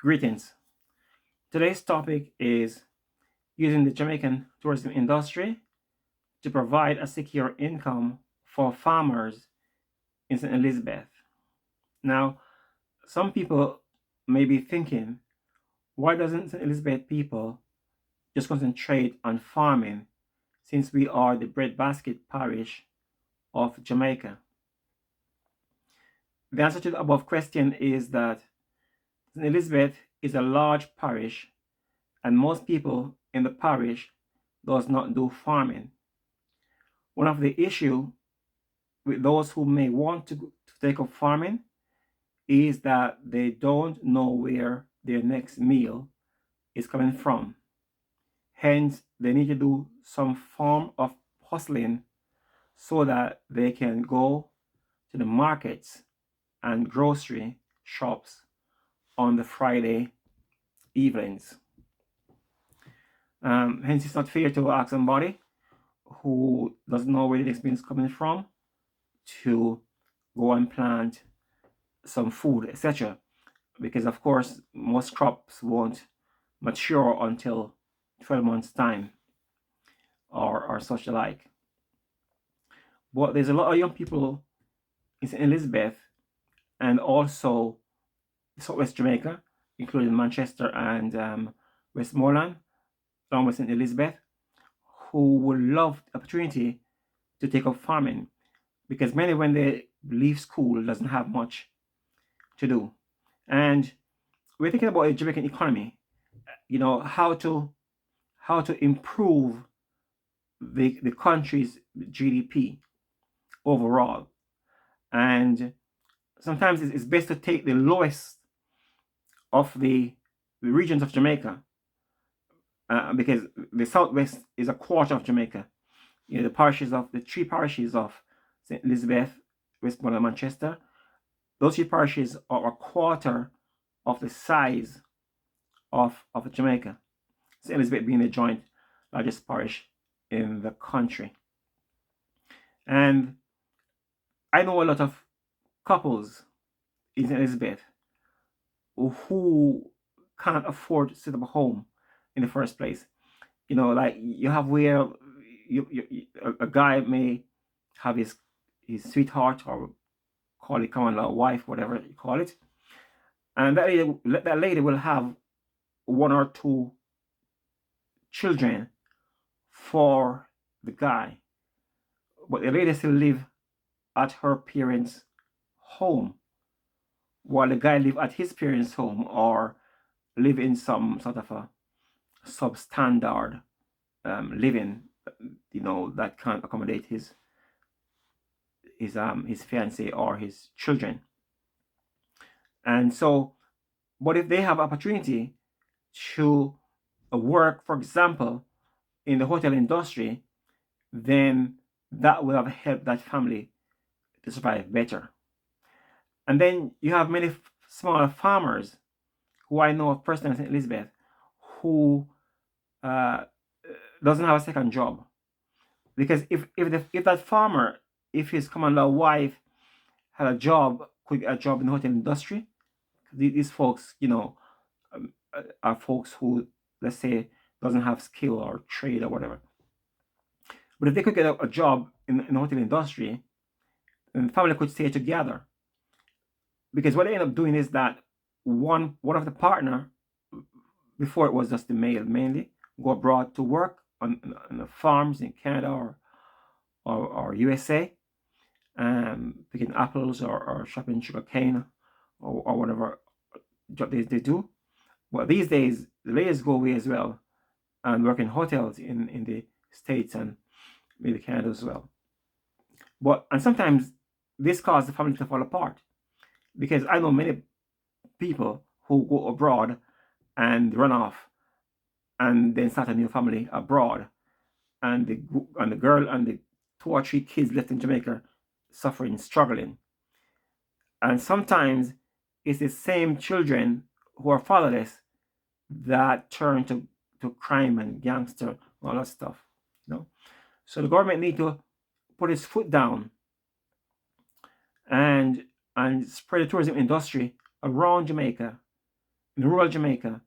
Greetings. Today's topic is using the Jamaican tourism industry to provide a secure income for farmers in St. Elizabeth. Now, some people may be thinking, why doesn't St. Elizabeth people just concentrate on farming since we are the breadbasket parish of Jamaica? The answer to the above question is that St. Elizabeth is a large parish and most people in the parish does not do farming. One of the issue with those who may want to take up farming is that they don't know where their next meal is coming from. Hence, they need to do some form of hustling so that they can go to the markets and grocery shops on the Friday evenings. Hence, it's not fair to ask somebody who doesn't know where the next meal is coming from to go and plant some food, etc. Because of course, most crops won't mature until 12 months time or such alike. But there's a lot of young people in St. Elizabeth and also Southwest Jamaica, including Manchester and Westmoreland, along with St. Elizabeth, who would love the opportunity to take up farming because many, when they leave school, doesn't have much to do. And we're thinking about the Jamaican economy, how to improve the country's GDP overall. And sometimes it's best to take the lowest of the regions of Jamaica because the southwest is a quarter of Jamaica. The three parishes of St. Elizabeth, Westmoreland, Manchester, those three parishes are a quarter of the size of Jamaica. St. Elizabeth being the joint largest parish in the country. And I know a lot of couples in St. Elizabeth who can't afford to set up a home in the first place. Like you have where a guy may have his sweetheart, or call it common law wife, whatever you call it, and that lady will have one or two children for the guy, but the lady still live at her parents' home while the guy live at his parents' home or live in some sort of a substandard living, that can't accommodate his fiancée or his children. And so, but if they have opportunity to work, for example, in the hotel industry, then that will have helped that family to survive better. And then you have many smaller farmers who I know of personally in St. Elizabeth who doesn't have a second job. Because if that farmer, if his common law wife had a job, could get a job in the hotel industry, these folks, are folks who, let's say, doesn't have skill or trade or whatever. But if they could get a job in the hotel industry, then the family could stay together. Because what they end up doing is that one of the partner, before it was just the male mainly, go abroad to work on the farms in Canada or USA, picking apples or shopping sugar cane or whatever job they do. But these days, the ladies go away as well and work in hotels in the States and maybe Canada as well. And sometimes this causes the family to fall apart because I know many people who go abroad and run off and then start a new family abroad, and the girl and the two or three kids left in Jamaica suffering, struggling. And sometimes it's the same children who are fatherless that turn to crime and gangster, all that stuff. So the government need to put its foot down and spread the tourism industry around Jamaica in rural Jamaica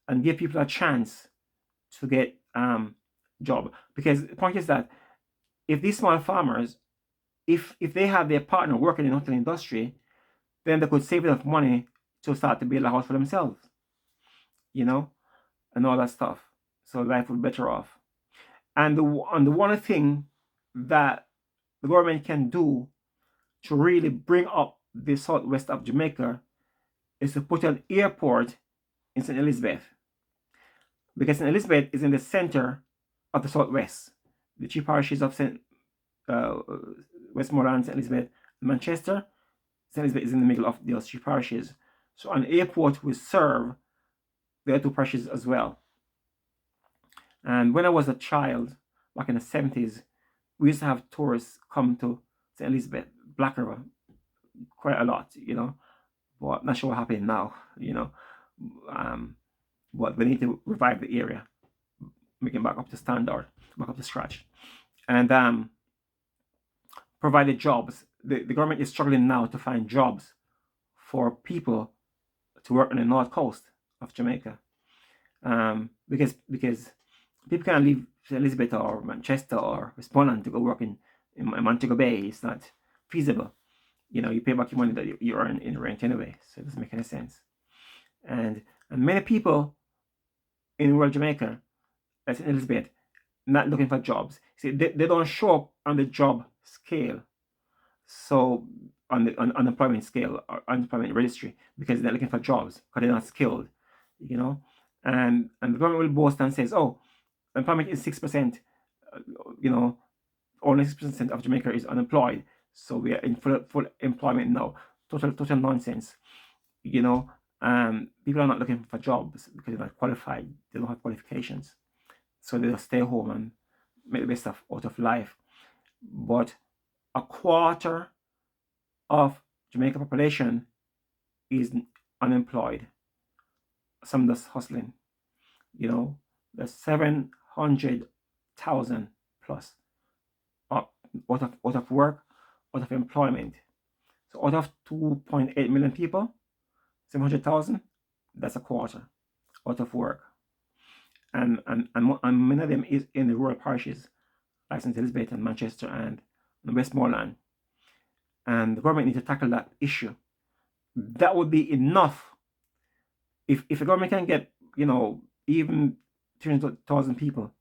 and give people a chance to get job. Because the point is that if these small farmers, if they have their partner working in the hotel industry, then they could save enough money to start to build a house for themselves, you know, and all that stuff. So life would be better off. And the one thing that the government can do to really bring up the southwest of Jamaica is to put an airport in St. Elizabeth, because St. Elizabeth is in the center of the southwest. The three parishes of uh, Westmoreland, St. Elizabeth, and Manchester. St. Elizabeth is in the middle of those three parishes. So an airport will serve the other two parishes as well. And when I was a child, back in the 70s, we used to have tourists come to St. Elizabeth, Black River, quite a lot, but I'm not sure what happened now, but we need to revive the area, make it back up to standard, back up to scratch, and provide jobs. The government is struggling now to find jobs for people to work on the north coast of Jamaica, because people can't leave Elizabeth or Manchester or Westmoreland to go work in Montego Bay. It's not feasible. You pay back your money that you earn in rent anyway, so it doesn't make any sense. And many people in rural Jamaica, as in Elizabeth, not looking for jobs. See, they don't show up on the job scale, so on the unemployment scale or unemployment registry, because they're looking for jobs because they're not skilled, you know. And the government will boast and says, "Oh, employment is 6%. You know, only 6% of Jamaica is unemployed, so we are in full employment now." Total nonsense. People are not looking for jobs because they're not qualified. They don't have qualifications, so they just stay home and make the best out of life. But a quarter of Jamaica population is unemployed. Some just hustling. There's 700,000 plus out of work, out of employment. So out of 2.8 million people, 700,000, that's a quarter out of work. And many of them is in the rural parishes like St. Elizabeth and Manchester and Westmoreland. And the government needs to tackle that issue. That would be enough. If the government can get, even 300,000 people,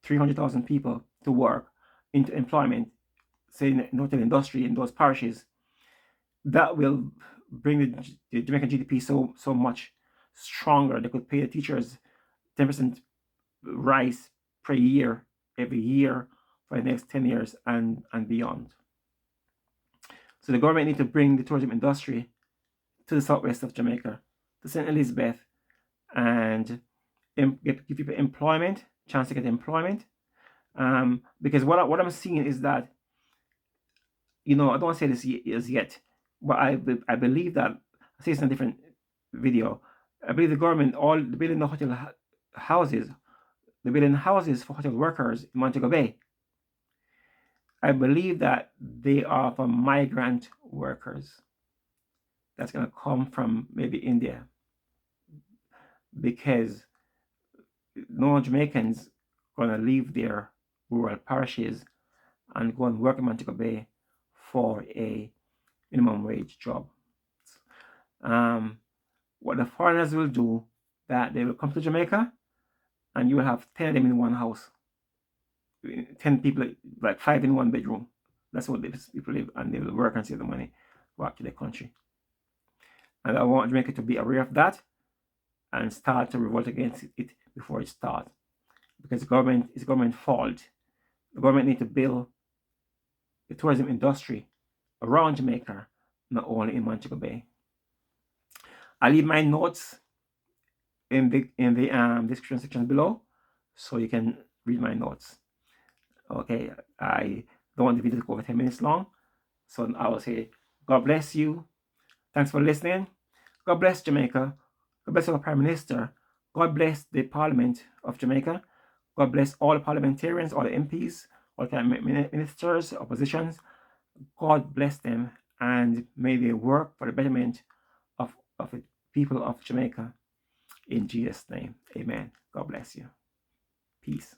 300,000 people to work into employment, say in the hotel industry in those parishes, that will bring the Jamaican GDP so much stronger. They could pay the teachers 10% rise per year, every year for the next 10 years and beyond. So the government need to bring the tourism industry to the southwest of Jamaica, to St. Elizabeth, and give people employment, chance to get employment. Because what I'm seeing is that, I don't want to say this as yet, but I believe that, I say this in a different video, I believe the government, all the building the hotel houses, the building houses for hotel workers in Montego Bay, I believe that they are for migrant workers that's going to come from maybe India, because no Jamaicans going to leave their rural parishes and go and work in Montego Bay for a minimum wage job. What the foreigners will do, that they will come to Jamaica and you will have 10 of them in one house. 10 people, like 5 in one bedroom. That's what these people live, and they will work and save the money back to their country. And I want Jamaica to be aware of that and start to revolt against it before it starts. Because the government is government fault. The government needs to build the tourism industry around Jamaica, not only in Montego Bay. I'll leave my notes in the description section below, so you can read my notes. Okay, I don't want the video to go over 10 minutes long, so I will say, God bless you. Thanks for listening. God bless Jamaica. God bless our Prime Minister. God bless the Parliament of Jamaica. God bless all the parliamentarians, all the MPs, all the ministers, oppositions. God bless them, and may they work for the betterment of the people of Jamaica. In Jesus' name, amen. God bless you. Peace.